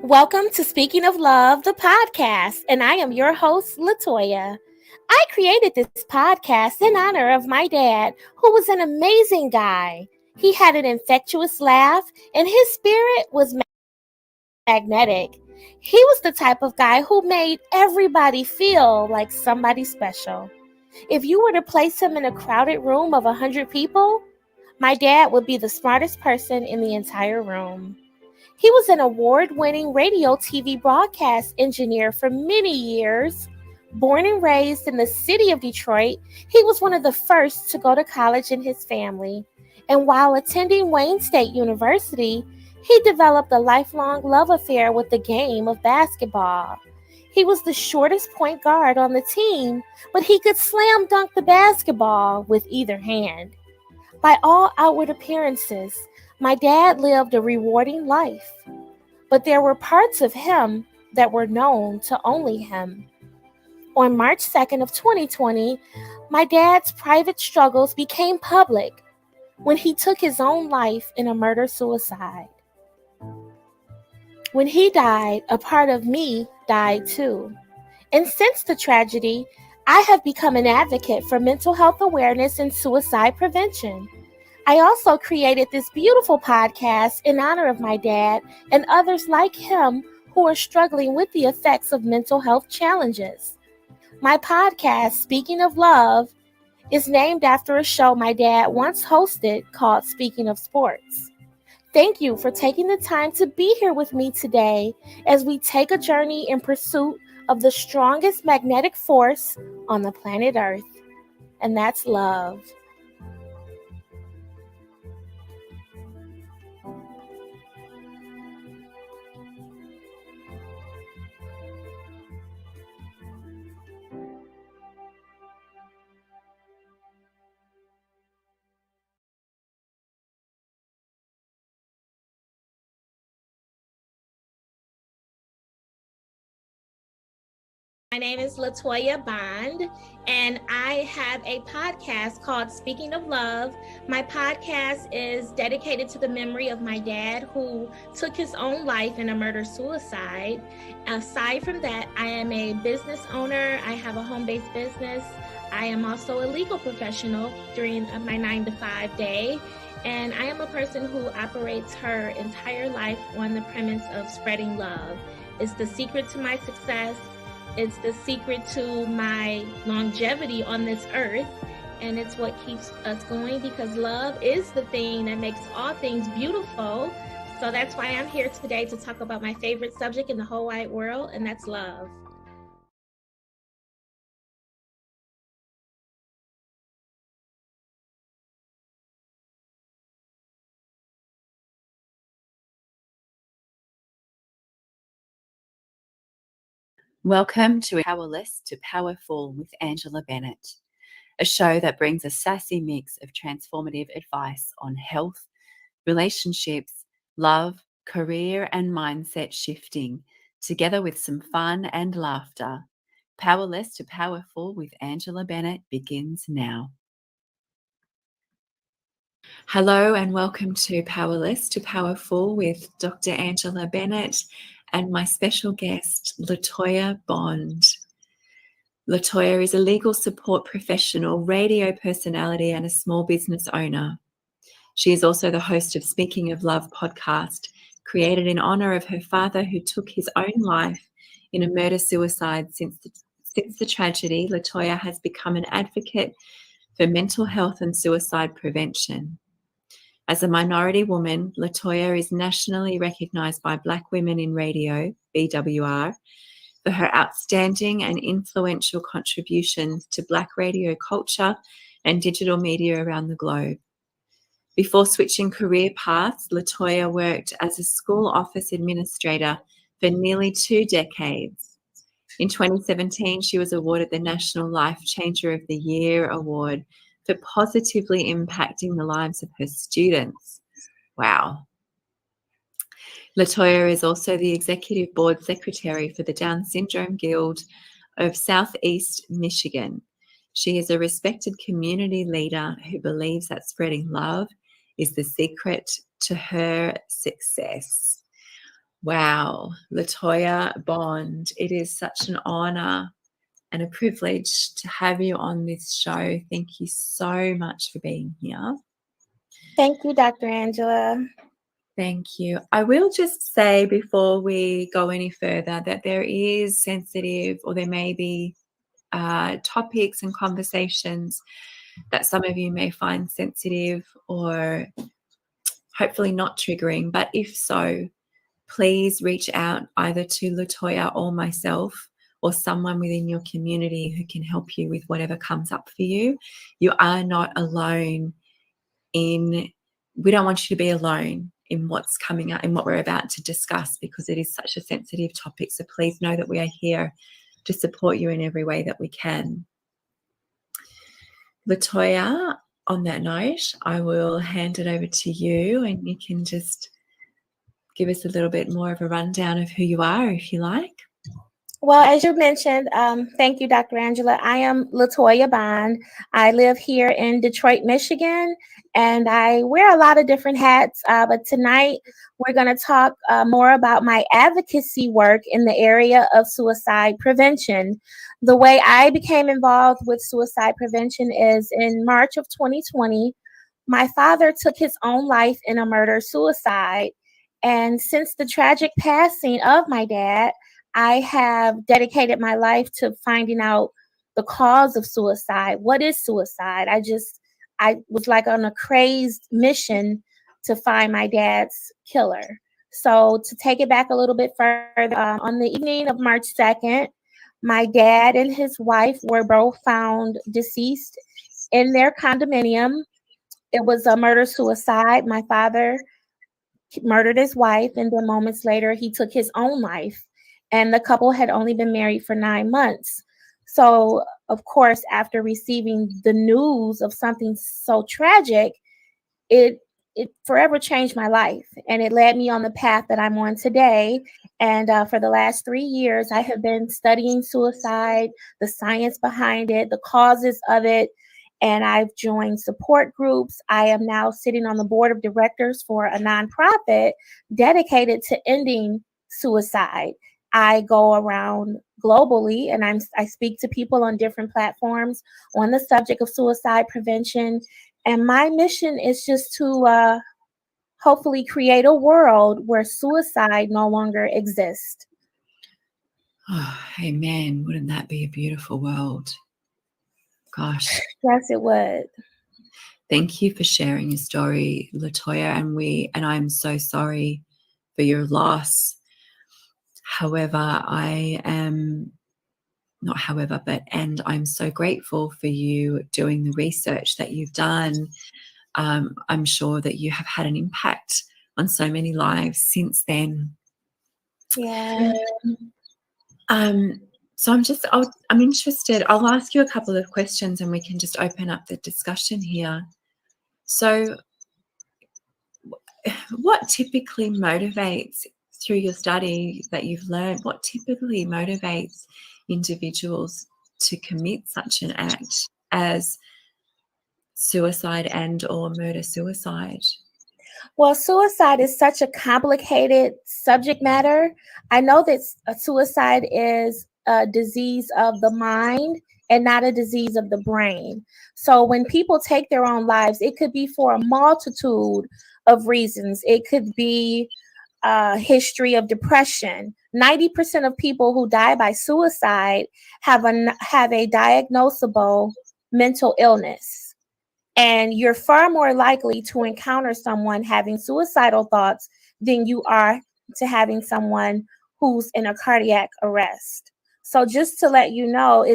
Welcome to Speaking of Love, the podcast, and I am your host, Latoya. I created this podcast in honor of my dad, who was an amazing guy. He had an infectious laugh, and his spirit was magnetic. He was the type of guy who made everybody feel like somebody special. If you were to place him in a crowded room of 100 people, my dad would be the smartest person in the entire room. He was an award winning radio TV broadcast engineer for many years. Born and raised in the city of Detroit, he was one of the first to go to college in his family. And while attending Wayne State University, he developed a lifelong love affair with the game of basketball. He was the shortest point guard on the team, but he could slam dunk the basketball with either hand. By all outward appearances, my dad lived a rewarding life, but there were parts of him that were known to only him. On March 2nd of 2020, my dad's private struggles became public when he took his own life in a murder-suicide. When he died, a part of me died too. And since the tragedy, I have become an advocate for mental health awareness and suicide prevention. I also created this beautiful podcast in honor of my dad and others like him who are struggling with the effects of mental health challenges. My podcast, Speaking of Love, is named after a show my dad once hosted called Speaking of Sports. Thank you for taking the time to be here with me today as we take a journey in pursuit of the strongest magnetic force on the planet Earth, and that's love. My name is Latoya Bond, and I have a podcast called Speaking of Love. My podcast is dedicated to the memory of my dad who took his own life in a murder-suicide. Aside from that, I am a business owner. I have a home-based business. I am also a legal professional during my 9-to-5 day. And I am a person who operates her entire life on the premise of spreading love. It's the secret to my success. It's the secret to my longevity on this earth, and it's what keeps us going because love is the thing that makes all things beautiful. So that's why I'm here today to talk about my favorite subject in the whole wide world, and that's love. Welcome to Powerless to Powerful with Angela Bennett, a show that brings a sassy mix of transformative advice on health, relationships, love, career, and mindset shifting, together with some fun and laughter. Powerless to Powerful with Angela Bennett begins now. Hello and welcome to Powerless to Powerful with Dr. Angela Bennett and my special guest, Latoya Bond. Latoya is a legal support professional, radio personality, and a small business owner. She is also the host of Speaking of Love podcast, created in honor of her father who took his own life in a murder-suicide. Since the tragedy, Latoya has become an advocate for mental health and suicide prevention. As a minority woman, Latoya is nationally recognized by Black Women in Radio, BWR, for her outstanding and influential contributions to Black radio culture and digital media around the globe. Before switching career paths, Latoya worked as a school office administrator for nearly 2 decades. In 2017, she was awarded the National Life Changer of the Year award for positively impacting the lives of her students. Wow. Latoya is also the Executive Board Secretary for the Down Syndrome Guild of Southeast Michigan. She is a respected community leader who believes that spreading love is the secret to her success. Wow, Latoya Bond, it is such an honor and a privilege to have you on this show. Thank you so much for being here. Thank you, Dr. Angela. Thank you. I will just say before we go any further that there is sensitive, or there may be topics and conversations that some of you may find sensitive or hopefully not triggering. But if so, please reach out either to Latoya or myself, or someone within your community who can help you with whatever comes up for you. You are not alone we don't want you to be alone in what's coming up, in what we're about to discuss, because it is such a sensitive topic. So please know that we are here to support you in every way that we can. Latoya, on that note, I will hand it over to you, and you can just give us a little bit more of a rundown of who you are, if you like. Well, as you mentioned, thank you, Dr. Angela. I am Latoya Bond. I live here in Detroit, Michigan, and I wear a lot of different hats. But tonight, we're going to talk more about my advocacy work in the area of suicide prevention. The way I became involved with suicide prevention is in March of 2020. My father took his own life in a murder-suicide. And since the tragic passing of my dad, I have dedicated my life to finding out the cause of suicide. What is suicide? I was like on a crazed mission to find my dad's killer. So to take it back a little bit further, on the evening of March 2nd, my dad and his wife were both found deceased in their condominium. It was a murder-suicide. My father murdered his wife, and then moments later, he took his own life. And the couple had only been married for 9 months. So, of course, after receiving the news of something so tragic, it it forever changed my life, and it led me on the path that I'm on today. And for the last 3 years, I have been studying suicide, the science behind it, the causes of it, and I've joined support groups. I am now sitting on the board of directors for a nonprofit dedicated to ending suicide. I go around globally, and I speak to people on different platforms on the subject of suicide prevention. And my mission is just to hopefully create a world where suicide no longer exists. Oh, amen. Wouldn't that be a beautiful world? Gosh. Yes, it would. Thank you for sharing your story, Latoya, and I'm so sorry for your loss. However, and I'm so grateful for you doing the research that you've done. I'm sure that you have had an impact on so many lives since then. Yeah. So I'm interested. I'll ask you a couple of questions, and we can just open up the discussion here. So, what typically motivates, through your study that you've learned, what typically motivates individuals to commit such an act as suicide and or murder-suicide? Well, suicide is such a complicated subject matter. I know that suicide is a disease of the mind and not a disease of the brain. So when people take their own lives, it could be for a multitude of reasons. It could be a history of depression. 90% of people who die by suicide have a diagnosable mental illness. And you're far more likely to encounter someone having suicidal thoughts than you are to having someone who's in a cardiac arrest. So just to let you know,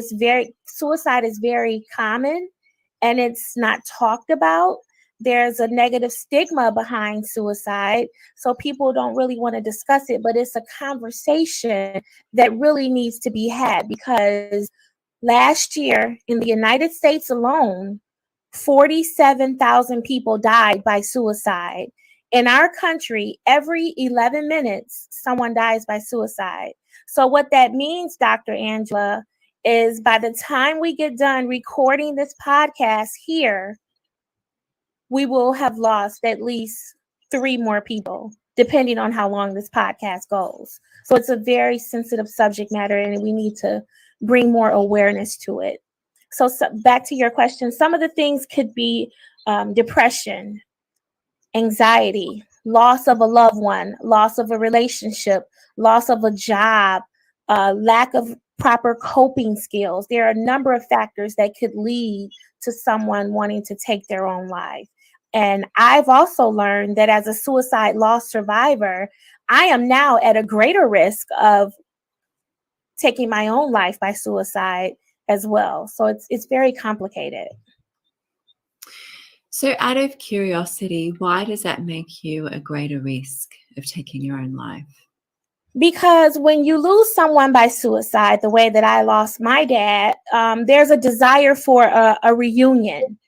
suicide is very common, and it's not talked about. There's a negative stigma behind suicide, so people don't really want to discuss it, but it's a conversation that really needs to be had, because last year in the United States alone, 47,000 people died by suicide. In our country, every 11 minutes, someone dies by suicide. So, what that means, Dr. Angela, is by the time we get done recording this podcast here, we will have lost at least 3 more people. depending on how long this podcast goes. So it's a very sensitive subject matter, and we need to bring more awareness to it. So back to your question, some of the things could be depression, anxiety, loss of a loved one, loss of a relationship, loss of a job, lack of proper coping skills. There are a number of factors that could lead to someone wanting to take their own life. And I've also learned that as a suicide loss survivor, I am now at a greater risk of taking my own life by suicide as well. So it's very complicated. So out of curiosity, why does that make you a greater risk of taking your own life? Because when you lose someone by suicide, the way that I lost my dad, there's a desire for a reunion,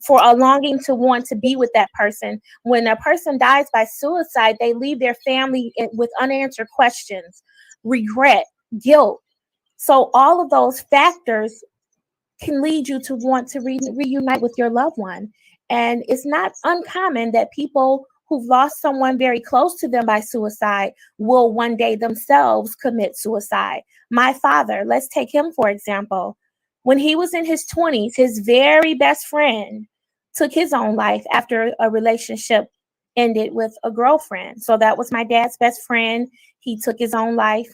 for a longing to want to be with that person. When a person dies by suicide, they leave their family with unanswered questions, regret, guilt. So all of those factors can lead you to want to reunite with your loved one. And it's not uncommon that people who've lost someone very close to them by suicide will one day themselves commit suicide. My father, let's take him for example. When he was in his 20s, his very best friend took his own life after a relationship ended with a girlfriend. So that was my dad's best friend. He took his own life.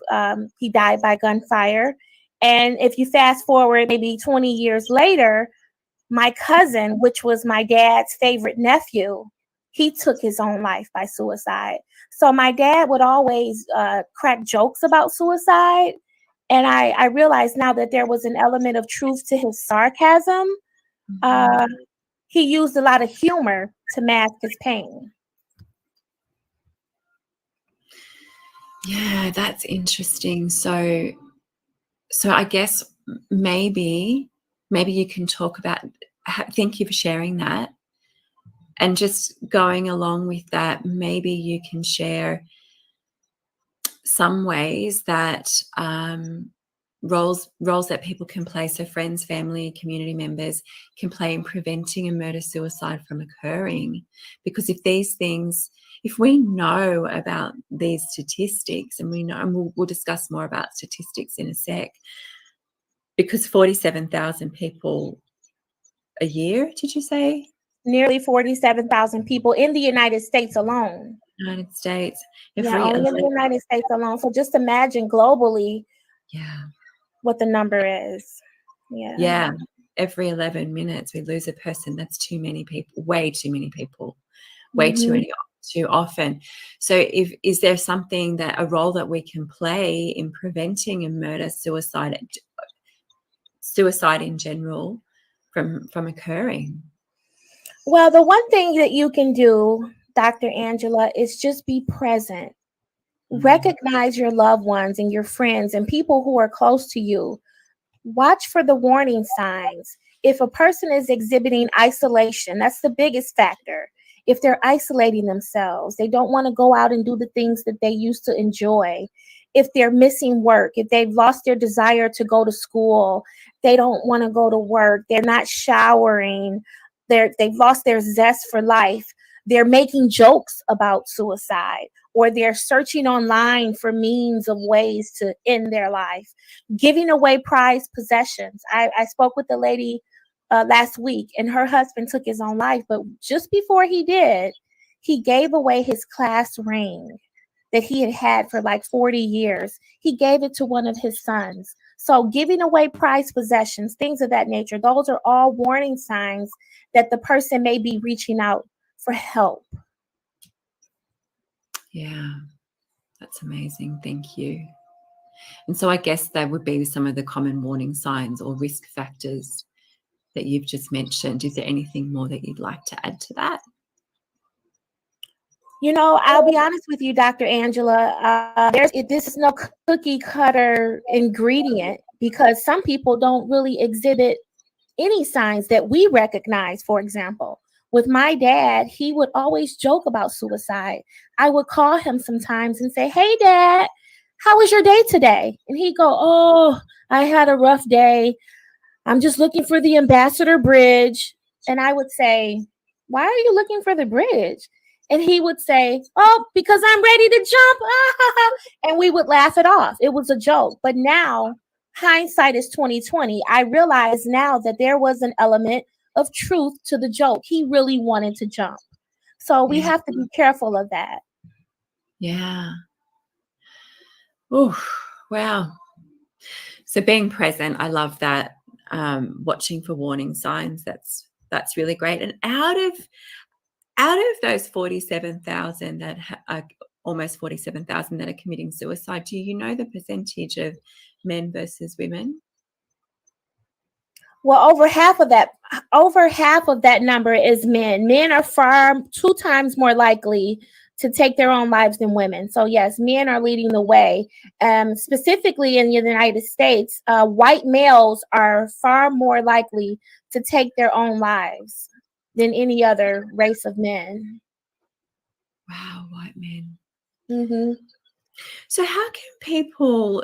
He died by gunfire. And if you fast forward maybe 20 years later, my cousin, which was my dad's favorite nephew, he took his own life by suicide. So my dad would always crack jokes about suicide. And I realized now that there was an element of truth to his sarcasm. He used a lot of humor to mask his pain. Yeah, that's interesting. So I guess maybe you can talk about, thank you for sharing that. And just going along with that, maybe you can share some ways that roles that people can play, so friends, family, community members can play in preventing a murder-suicide from occurring. Because if we know about these statistics, and we know, and we'll discuss more about statistics in a sec, because 47,000 people a year, did you say? Nearly 47,000 people in the United States alone. United States. Only in the United States alone. So just imagine globally what the number is. Yeah. Every 11 minutes we lose a person. That's too many people, way too many people, way too often. So is there something, that a role that we can play in preventing a murder, suicide in general from occurring? Well, the one thing that you can do, Dr. Angela, is just be present. Recognize your loved ones and your friends and people who are close to you. Watch for the warning signs. If a person is exhibiting isolation, that's the biggest factor. If they're isolating themselves, they don't want to go out and do the things that they used to enjoy. If they're missing work, if they've lost their desire to go to school, they don't want to go to work, they're not showering, they've lost their zest for life, they're making jokes about suicide, or they're searching online for means of ways to end their life, giving away prized possessions. I spoke with a lady last week, and her husband took his own life, but just before he did, he gave away his class ring that he had had for like 40 years. He gave it to one of his sons. So giving away prized possessions, things of that nature, those are all warning signs that the person may be reaching out for help. Yeah, that's amazing. Thank you. And so I guess that would be some of the common warning signs or risk factors that you've just mentioned. Is there anything more that you'd like to add to that? I'll be honest with you, Dr. Angela. This is no cookie cutter ingredient, because some people don't really exhibit any signs that we recognize. For example, with my dad, he would always joke about suicide. I would call him sometimes and say, "Hey, Dad, how was your day today?" And he'd go, "Oh, I had a rough day. I'm just looking for the Ambassador Bridge." And I would say, "Why are you looking for the bridge?" And he would say, "Oh, because I'm ready to jump." And we would laugh it off. It was a joke. But now, hindsight is 2020. I realize now that there was an element of truth to the joke. He really wanted to jump. So we Yeah. have to be careful of that. Yeah. Oh, wow. So being present, I love that. Watching for warning signs, that's really great. And out of those 47,000 that are almost 47,000 that are committing suicide, do you know the percentage of men versus women? Well, over half of that number is men. Men are far 2 times more likely to take their own lives than women. So yes, men are leading the way. Specifically in the United States, white males are far more likely to take their own lives than any other race of men. Wow, white men. Hmm. So how can people?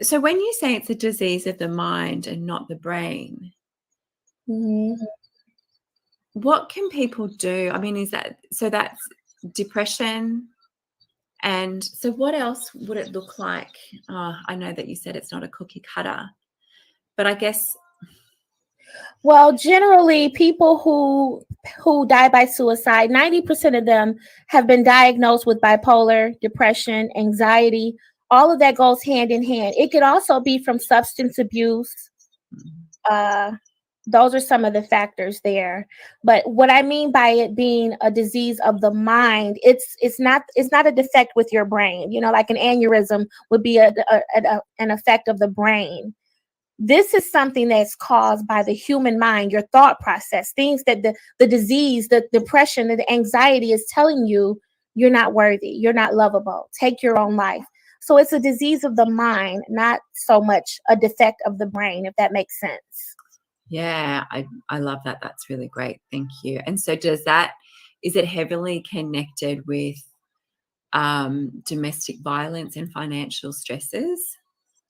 So when you say it's a disease of the mind and not the brain, Hmm. what can people do? I mean, is that so? That's depression. And so, what else would it look like? I know that you said it's not a cookie cutter, but I guess, Well, generally, people who die by suicide, 90% of them have been diagnosed with bipolar, depression, anxiety. All of that goes hand in hand. It could also be from substance abuse. Uh, those are some of the factors there. But what I mean by it being a disease of the mind, it's not a defect with your brain. You know, like an aneurysm would be an effect of the brain. This is something that's caused by the human mind, your thought process, things that the disease, the depression, the anxiety is telling you you're not worthy, you're not lovable, take your own life. So it's a disease of the mind, not so much a defect of the brain, if that makes sense. yeah, I love that. That's really great. Thank you. And so, is it heavily connected with domestic violence and financial stresses?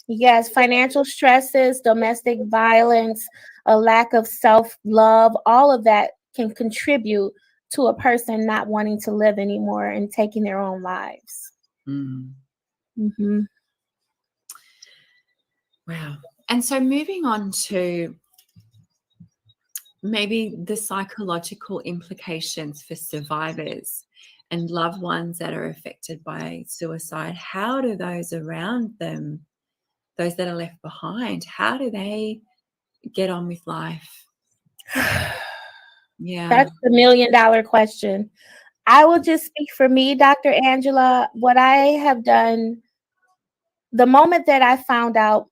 Yes, financial stresses, domestic violence, a lack of self love, all of that can contribute to a person not wanting to live anymore and taking their own lives. Mm, Hmm. wow. And so, moving on to maybe the psychological implications for survivors and loved ones that are affected by suicide. How do those around them, those that are left behind, how do they get on with life? Yeah. That's the $1 million question. I will just speak for me, Dr. Angela. What I have done, the moment that I found out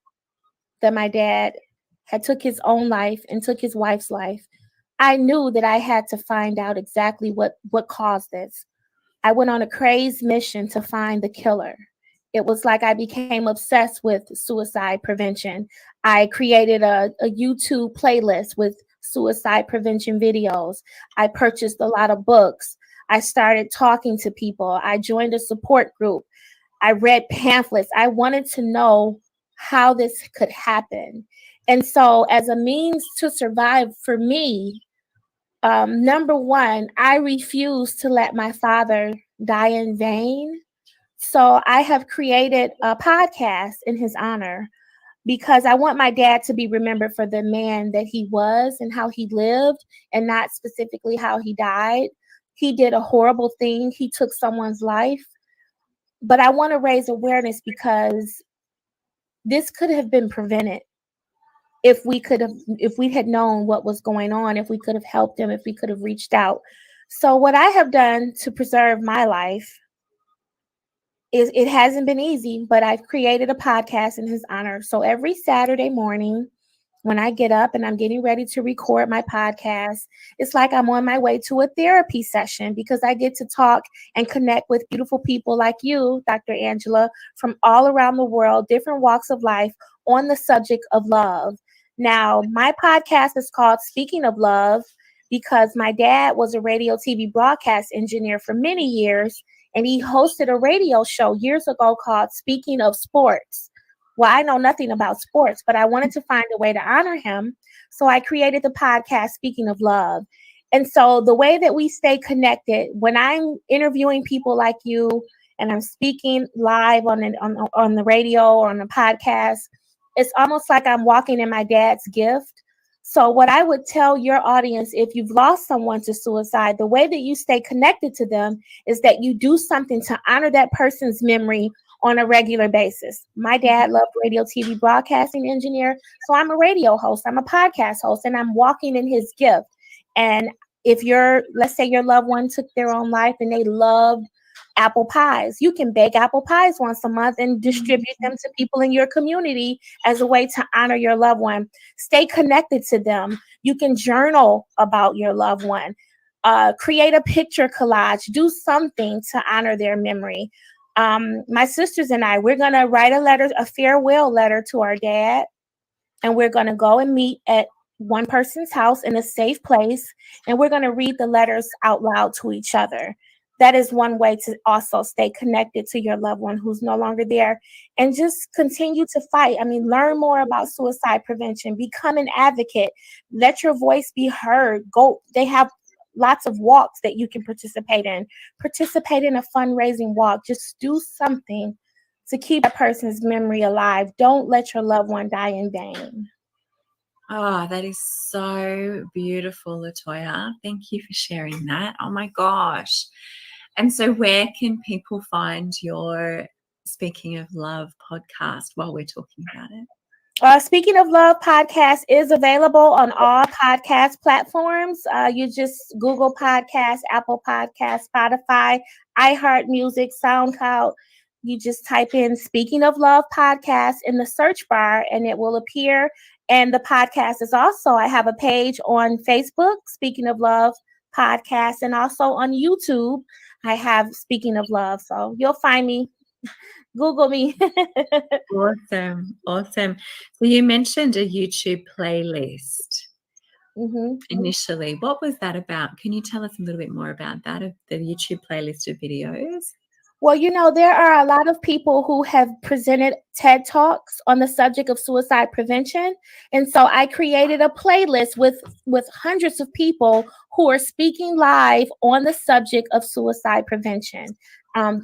that my dad had took his own life and took his wife's life, I knew that I had to find out exactly what caused this. I went on a crazed mission to find the killer. It was like I became obsessed with suicide prevention. I created a YouTube playlist with suicide prevention videos. I purchased a lot of books. I started talking to people. I joined a support group. I read pamphlets. I wanted to know how this could happen. And so, as a means to survive for me, number one, I refuse to let my father die in vain. So I have created a podcast in his honor because I want my dad to be remembered for the man that he was and how he lived and not specifically how he died. He did a horrible thing. He took someone's life. But I want to raise awareness because this could have been prevented if we had known what was going on, if we could have helped him, if we could have reached out. So what I have done to preserve my life is, it hasn't been easy, but I've created a podcast in his honor. So every Saturday morning when I get up and I'm getting ready to record my podcast, it's like I'm on my way to a therapy session because I get to talk and connect with beautiful people like you, Dr. Angela, from all around the world, different walks of life on the subject of love. Now, my podcast is called Speaking of Love because my dad was a radio TV broadcast engineer for many years, and he hosted a radio show years ago called Speaking of Sports. Well, I know nothing about sports, but I wanted to find a way to honor him. So I created the podcast Speaking of Love. And so the way that we stay connected, when I'm interviewing people like you and I'm speaking live on the radio or on the podcast, it's almost like I'm walking in my dad's gift. So what I would tell your audience, if you've lost someone to suicide, the way that you stay connected to them is that you do something to honor that person's memory on a regular basis. My dad loved radio, TV, broadcasting engineer. So I'm a radio host, I'm a podcast host, and I'm walking in his gift. And if let's say your loved one took their own life and they loved apple pies, you can bake apple pies once a month and distribute them to people in your community as a way to honor your loved one. Stay connected to them. You can journal about your loved one, create a picture collage, do something to honor their memory. My sisters and I, we're going to write a farewell letter to our dad, and we're going to go and meet at one person's house in a safe place, and we're going to read the letters out loud to each other. That is one way to also stay connected to your loved one who's no longer there, and just continue to fight. I mean, learn more about suicide prevention, become an advocate, let your voice be heard. They have lots of walks that you can participate in. Participate in a fundraising walk. Just do something to keep that person's memory alive. Don't let your loved one die in vain. Oh, that is so beautiful, Latoya. Thank you for sharing that. Oh my gosh. And so where can people find your Speaking of Love podcast while we're talking about it? Speaking of Love podcast is available on all podcast platforms. You just Google Podcasts, Apple Podcasts, Spotify, iHeartMusic, SoundCloud. You just type in Speaking of Love podcast in the search bar and it will appear. And the podcast is also, I have a page on Facebook, Speaking of Love podcast, and also on YouTube, I have Speaking of Love. So you'll find me. Google me. Awesome. Awesome. So you mentioned a YouTube playlist initially. What was that about? Can you tell us a little bit more about that, of the YouTube playlist of videos? Well, there are a lot of people who have presented TED Talks on the subject of suicide prevention. And so I created a playlist with hundreds of people who are speaking live on the subject of suicide prevention.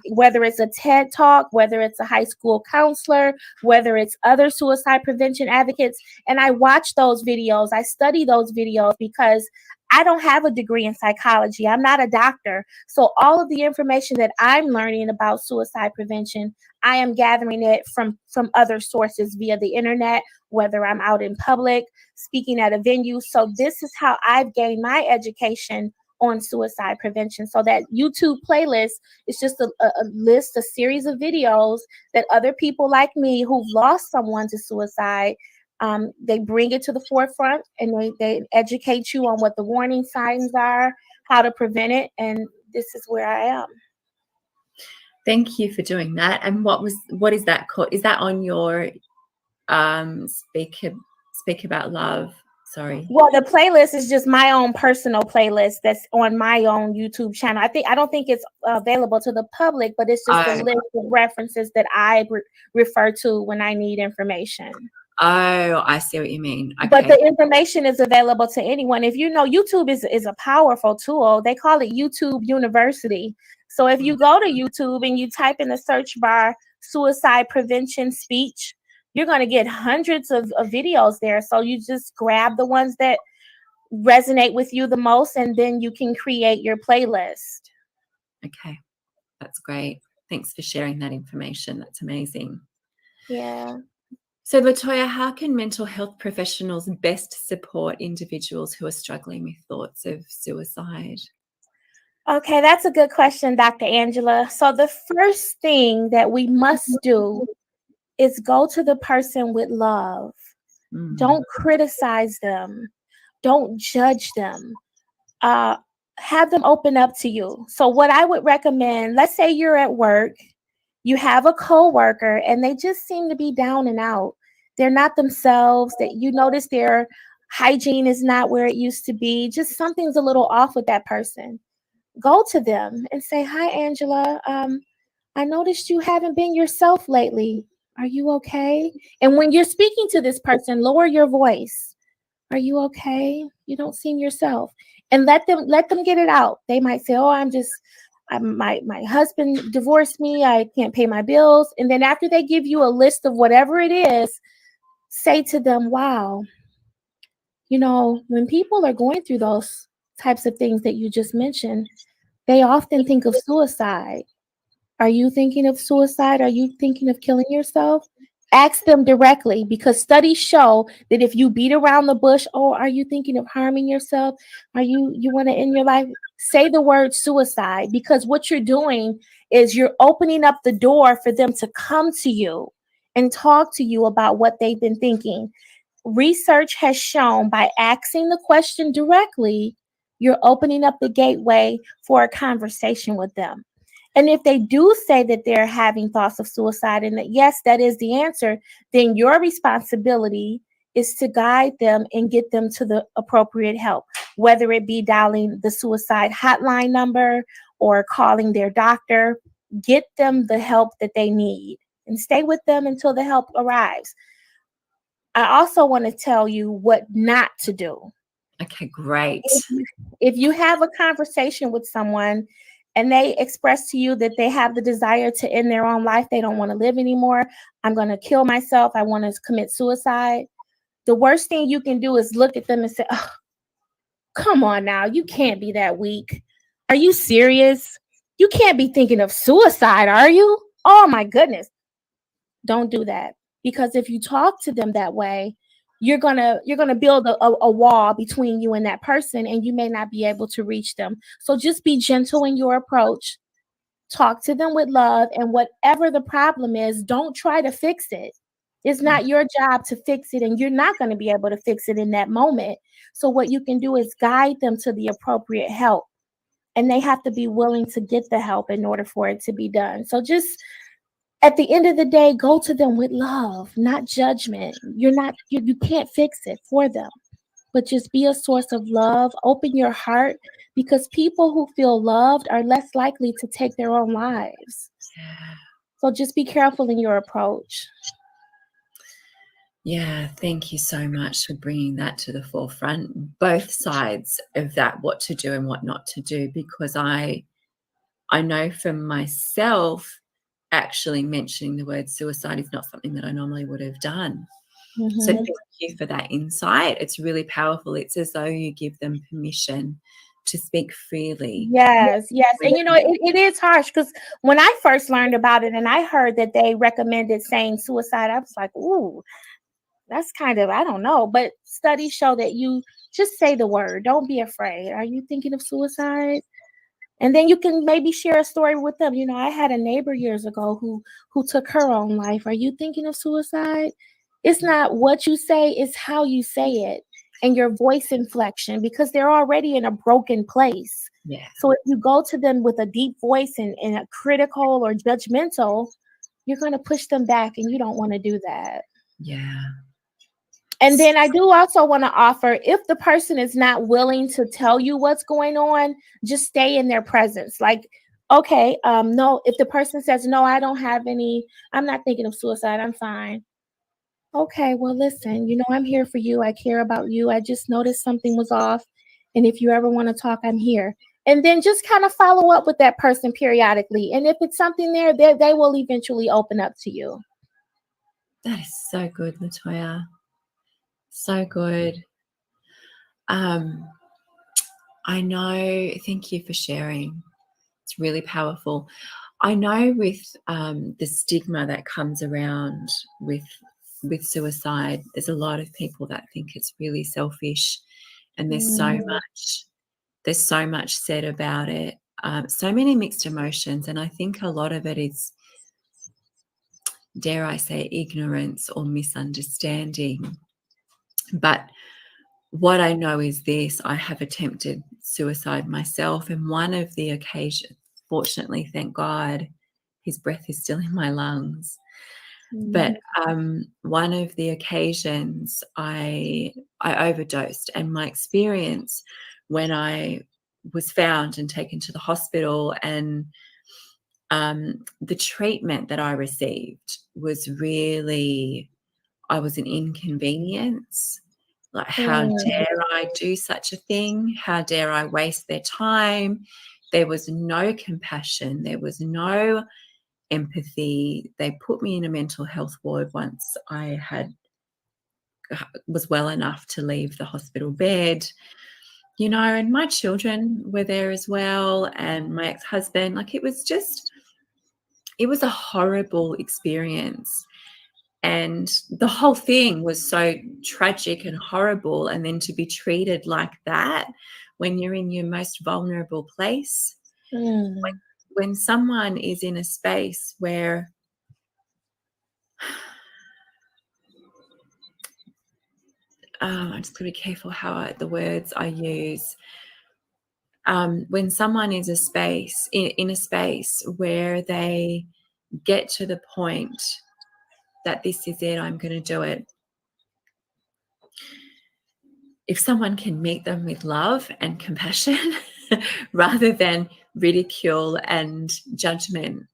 Whether it's a TED Talk, whether it's a high school counselor, whether it's other suicide prevention advocates. And I watch those videos. I study those videos because I don't have a degree in psychology. I'm not a doctor. So all of the information that I'm learning about suicide prevention, I am gathering it from other sources via the internet, whether I'm out in public, speaking at a venue. So this is how I've gained my education on suicide prevention. So that YouTube playlist is just a series of videos that other people like me who've lost someone to suicide, they bring it to the forefront and they educate you on what the warning signs are, how to prevent it. And this is where I am. Thank you for doing that. And what is that called? Is that on your Speak About Love? Sorry. Well, the playlist is just my own personal playlist that's on my own YouTube channel. I don't think it's available to the public, but it's just a list of references that I refer to when I need information. Oh, I see what you mean. Okay. But the information is available to anyone. If YouTube is a powerful tool. They call it YouTube University. So if you go to YouTube and you type in the search bar suicide prevention speech, you're going to get hundreds of videos there. So you just grab the ones that resonate with you the most, and then you can create your playlist. Okay, that's great. Thanks for sharing that information. That's amazing. Yeah. So, Latoya, how can mental health professionals best support individuals who are struggling with thoughts of suicide? Okay, that's a good question, Dr. Angela. So the first thing that we must do is go to the person with love. Don't criticize them. Don't judge them. Have them open up to you. So what I would recommend, let's say you're at work, you have a coworker and they just seem to be down and out. They're not themselves, that you notice their hygiene is not where it used to be. Just something's a little off with that person. Go to them and say, "Hi, Angela. I noticed you haven't been yourself lately. Are you okay?" And when you're speaking to this person, lower your voice. "Are you okay? You don't seem yourself." and let them get it out. They might say, "Oh, my husband divorced me. I can't pay my bills." And then after they give you a list of whatever it is, say to them, "Wow, when people are going through those types of things that you just mentioned, they often think of suicide. Are you thinking of suicide? Are you thinking of killing yourself?" Ask them directly, because studies show that if you beat around the bush, "Oh, are you thinking of harming yourself? Are you want to end your life?" Say the word suicide, because what you're doing is you're opening up the door for them to come to you and talk to you about what they've been thinking. Research has shown by asking the question directly, you're opening up the gateway for a conversation with them. And if they do say that they're having thoughts of suicide and that, yes, that is the answer, then your responsibility is to guide them and get them to the appropriate help, whether it be dialing the suicide hotline number or calling their doctor. Get them the help that they need and stay with them until the help arrives. I also want to tell you what not to do. Okay, great. If you have a conversation with someone and they express to you that they have the desire to end their own life, they don't want to live anymore, "I'm going to kill myself, I want to commit suicide," the worst thing you can do is look at them and say, "Oh, come on now, you can't be that weak. Are you serious? You can't be thinking of suicide, are you? Oh my goodness." Don't do that, because if you talk to them that way, you're gonna build a wall between you and that person, and you may not be able to reach them. So just be gentle in your approach. Talk to them with love, and whatever the problem is, don't try to fix it. It's not your job to fix it, and you're not going to be able to fix it in that moment. So what you can do is guide them to the appropriate help, and they have to be willing to get the help in order for it to be done. So just at the end of the day, go to them with love, not judgment. You can't fix it for them, but just be a source of love. Open your heart, because people who feel loved are less likely to take their own lives. Yeah. So just be careful in your approach. Yeah, thank you so much for bringing that to the forefront, both sides of that, what to do and what not to do, because I know for myself, actually mentioning the word suicide is not something that I normally would have done. So Mhm. thank you for that insight. It's really powerful. It's as though you give them permission to speak freely. Yes, yes. And Without- it is harsh, because when I first learned about it and I heard that they recommended saying suicide, I was like, "Ooh, that's kind of, I don't know." But studies show that you just say the word. Don't be afraid. "Are you thinking of suicide?" And then you can maybe share a story with them. I had a neighbor years ago who took her own life. "Are you thinking of suicide?" It's not what you say, it's how you say it and your voice inflection, because they're already in a broken place. Yeah, So if you go to them with a deep voice and a critical or judgmental, you're going to push them back, and you don't want to do that. yeah, And then I do also want to offer, if the person is not willing to tell you what's going on, just stay in their presence. Like, okay, no, if the person says, "No, I don't have any, I'm not thinking of suicide, I'm fine." Okay, well, listen, I'm here for you. I care about you. I just noticed something was off. And if you ever want to talk, I'm here. And then just kind of follow up with that person periodically. And if it's something there, they will eventually open up to you. that is so good, Latoya. So good. Um, I know. Thank you for sharing. It's really powerful. I know with the stigma that comes around with suicide, there's a lot of people that think it's really selfish, and Mhm. there's so much said about it. So many mixed emotions, and I think a lot of it is, dare I say, ignorance or misunderstanding. But what I know is this: I have attempted suicide myself, and one of the occasions, fortunately, thank God, his breath is still in my lungs. But Mhm. one of the occasions, I overdosed, and my experience when I was found and taken to the hospital, and the treatment that I received was really, I was an inconvenience. Like, how dare I do such a thing? How dare I waste their time? There was no compassion. There was no empathy. They put me in a mental health ward once I was well enough to leave the hospital bed, and my children were there as well, and my ex-husband. Like, it was a horrible experience. And the whole thing was so tragic and horrible. And then to be treated like that when you're in your most vulnerable place, when someone is in a space where I'm just going to be careful the words I use. When someone is in a space where they get to the point that this is it, I'm going to do it. If someone can meet them with love and compassion rather than ridicule and judgment,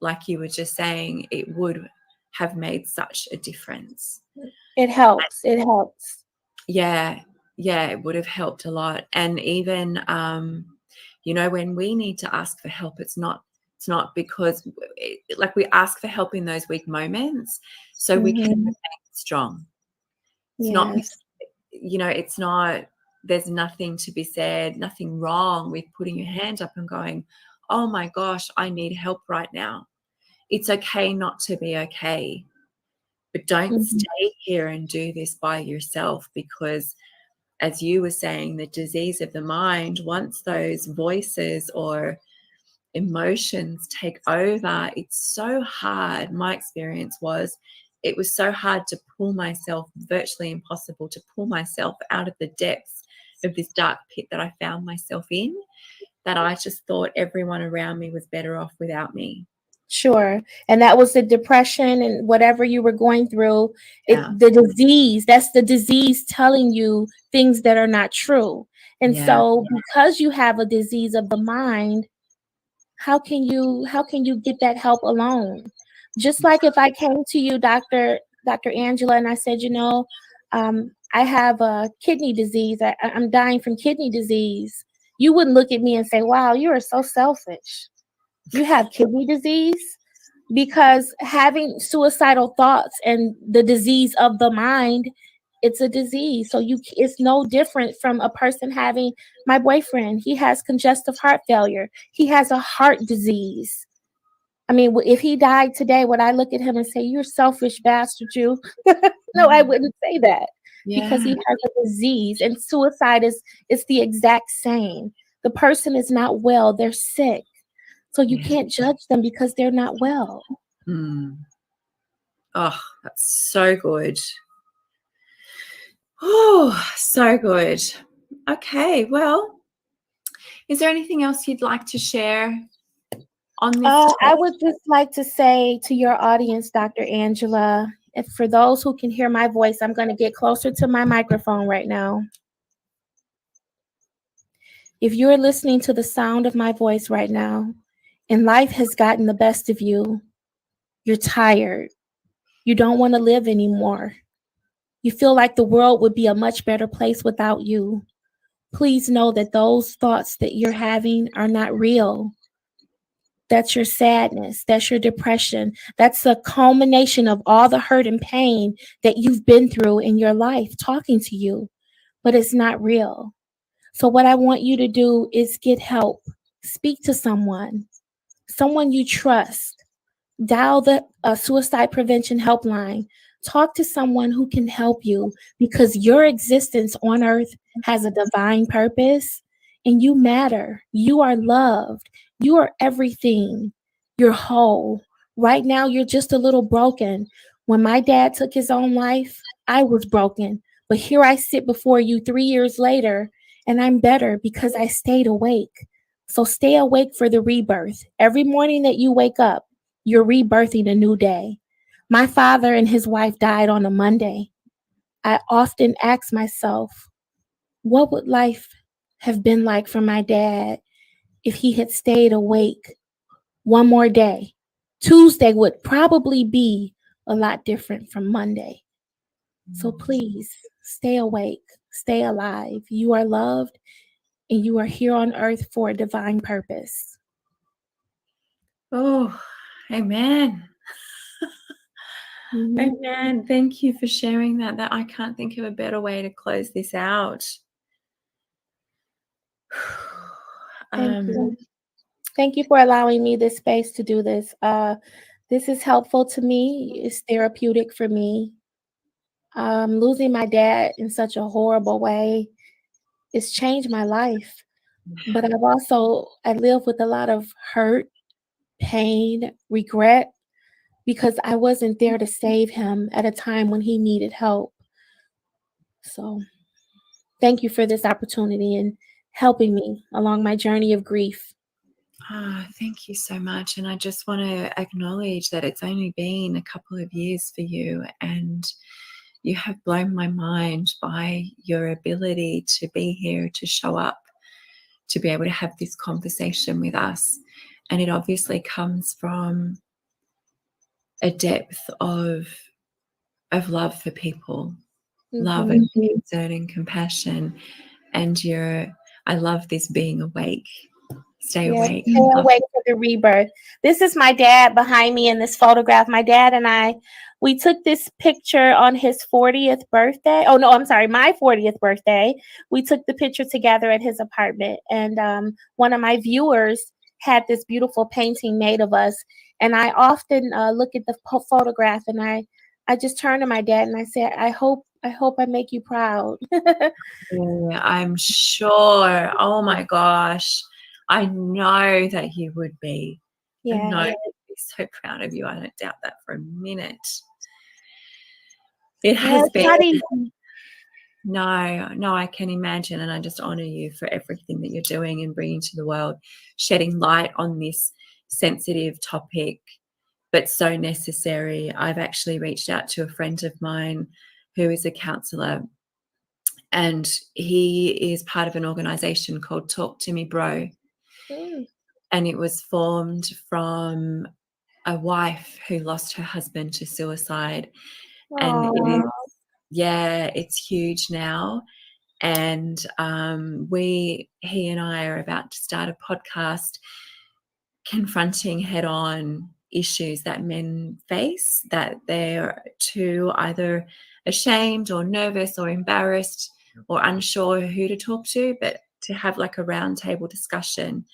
like you were just saying, it would have made such a difference. It helps. It helps. Yeah, it would have helped a lot. And even, when we need to ask for help, it's not because we ask for help in those weak moments so we can remain strong. It's not, it's not, there's nothing to be said, nothing wrong with putting your hand up and going, oh my gosh, I need help right now. It's okay not to be okay, but don't stay here and do this by yourself, because as you were saying, the disease of the mind, once those voices or emotions take over, it's so hard. My experience was it was so hard to pull myself, virtually impossible to pull myself out of the depths of this dark pit that I found myself in, that I just thought everyone around me was better off without me. Sure. And that was the depression and whatever you were going through. The disease, that's the disease telling you things that are not true. And so because you have a disease of the mind, how can you get that help alone? Just like if I came to you, Dr. Angela, and I said, I have a kidney disease. I'm dying from kidney disease. You wouldn't look at me and say, wow, you are so selfish. You have kidney disease? Because having suicidal thoughts and the disease of the mind, it's a disease. So it's no different from a person having, my boyfriend, he has congestive heart failure. He has a heart disease. I mean, if he died today, would I look at him and say, you're selfish bastard, you? No, I wouldn't say that, because he has a disease. And suicide is the exact same. The person is not well, they're sick. So you can't judge them because they're not well. Oh, that's so good. Oh, so good. Okay, well, is there anything else you'd like to share on this topic? I would just like to say to your audience, Dr. Angela, if for those who can hear my voice, I'm going to get closer to my microphone right now. If you're listening to the sound of my voice right now, and life has gotten the best of you, you're tired, you don't want to live anymore, you feel like the world would be a much better place without you, please know that those thoughts that you're having are not real. That's your sadness. That's your depression. That's a culmination of all the hurt and pain that you've been through in your life talking to you, but it's not real. So what I want you to do is get help. Speak to someone you trust. Dial the suicide prevention helpline. Talk to someone who can help you, because your existence on earth has a divine purpose and you matter. You are loved. You are everything. You're whole. Right now, you're just a little broken. When my dad took his own life, I was broken. But here I sit before you 3 years later, and I'm better because I stayed awake. So stay awake for the rebirth. Every morning that you wake up, you're rebirthing a new day. My father and his wife died on a Monday. I often ask myself, what would life have been like for my dad if he had stayed awake one more day? Tuesday would probably be a lot different from Monday. So please stay awake, stay alive. You are loved and you are here on earth for a divine purpose. Oh, amen. Mhm. Amen. Thank you for sharing that. That I can't think of a better way to close this out. Thank you. Thank you for allowing me this space to do this. This is helpful to me. It's therapeutic for me. Losing my dad in such a horrible way, it's changed my life. But I live with a lot of hurt, pain, regret because I wasn't there to save him at a time when he needed help. So thank you for this opportunity and helping me along my journey of grief. Thank you so much. And I just want to acknowledge that it's only been a couple of years for you, and you have blown my mind by your ability to be here, to show up, to be able to have this conversation with us. And it obviously comes from a depth of love for people, love and concern and compassion. And I love this being awake. Stay Yeah, awake. stay awake for the rebirth. This is my dad behind me in this photograph. My dad and I, we took this picture on his 40th birthday. Oh, no, I'm sorry, my 40th birthday. We took the picture together at his apartment. And one of my viewers had this beautiful painting made of us. And I often look at the photograph and I just turn to my dad and I say, I hope I make you proud. Yeah, I'm sure. Oh my gosh. I know that you would be. I know Yeah. you'd be so proud of you. I don't doubt that for a minute. It Yeah, has it's not been. easy. No, I can imagine. And I just honor you for everything that you're doing and bringing to the world, shedding light on this sensitive topic, but so necessary. I've actually reached out to a friend of mine who is a counselor, and he is part of an organization called Talk to Me Bro. Mm. And it was formed from a wife who lost her husband to suicide. And it's huge now. And he and I are about to start a podcast confronting head on issues that men face, that they're too either ashamed or nervous or embarrassed or unsure who to talk to, but to have like a roundtable discussion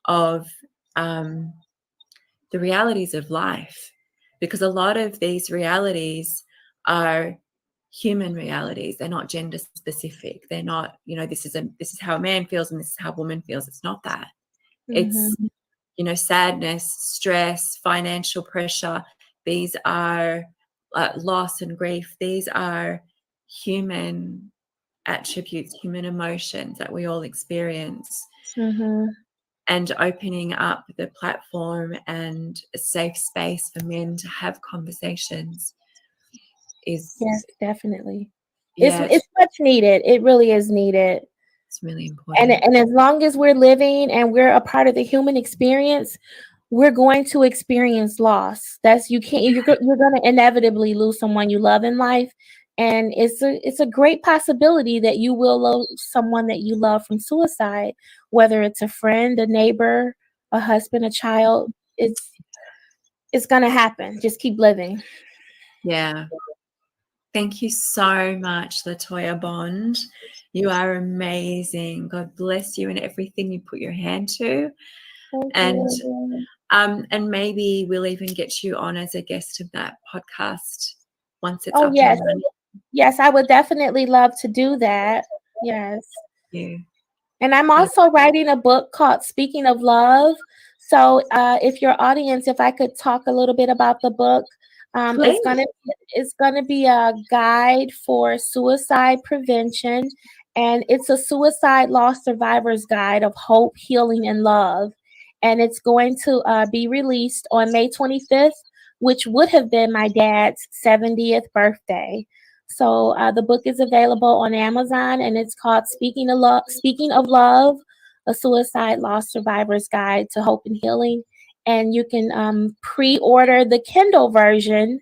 of the realities of life, because a lot of these realities are human realities. They're not gender specific. They're not, this is how a man feels and this is how a woman feels. It's not that. It's, sadness, stress, financial pressure. These are loss and grief. These are human attributes, human emotions that we all experience. Mm-hmm. And opening up the platform and a safe space for men to have conversations is, Yes, definitely. yeah, It's much needed. It really is needed. it's really And important. as long as we're living and we're a part of the human experience, we're going to experience loss. That's you can't you're going to inevitably lose someone you love in life, and it's a great possibility that you will lose someone that you love from suicide, whether it's a friend, a neighbor, a husband, a child. It's going to happen. Just keep living. Yeah. Thank you so much, Latoya Bond. You are amazing. God bless you in everything you put your hand to. Thank And you. and maybe we'll even get you on as a guest of that podcast once it's Oh up and yes. running. Yes, I would definitely love to do that. Yes. You. And I'm also writing a book called Speaking of Love. So, if your audience, if I could talk a little bit about the book, Please. it's gonna be a guide for suicide prevention, and it's a suicide loss survivors guide of hope, healing, and love. And it's going to be released on May 25th, which would have been my dad's 70th birthday. So the book is available on Amazon, and it's called Speaking of Love: A Suicide Loss Survivor's Guide to Hope and Healing. And you can pre-order the Kindle version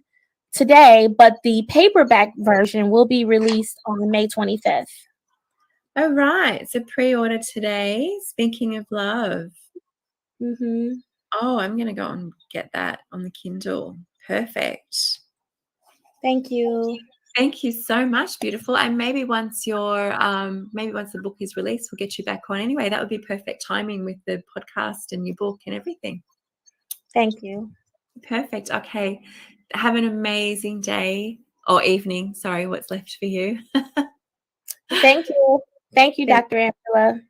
today, but the paperback version will be released on May 25th. Oh, right. So pre-order today. Speaking of love. Mm-hmm. Oh, I'm going to go and get that on the Kindle. Perfect. Thank you. Thank you so much, beautiful. And maybe once the book is released, we'll get you back on anyway. That would be perfect timing with the podcast and your book and everything. Thank you. Perfect. Okay. Have an amazing day or evening. Sorry, what's left for you? Thank you. Thank you, Dr. Angela.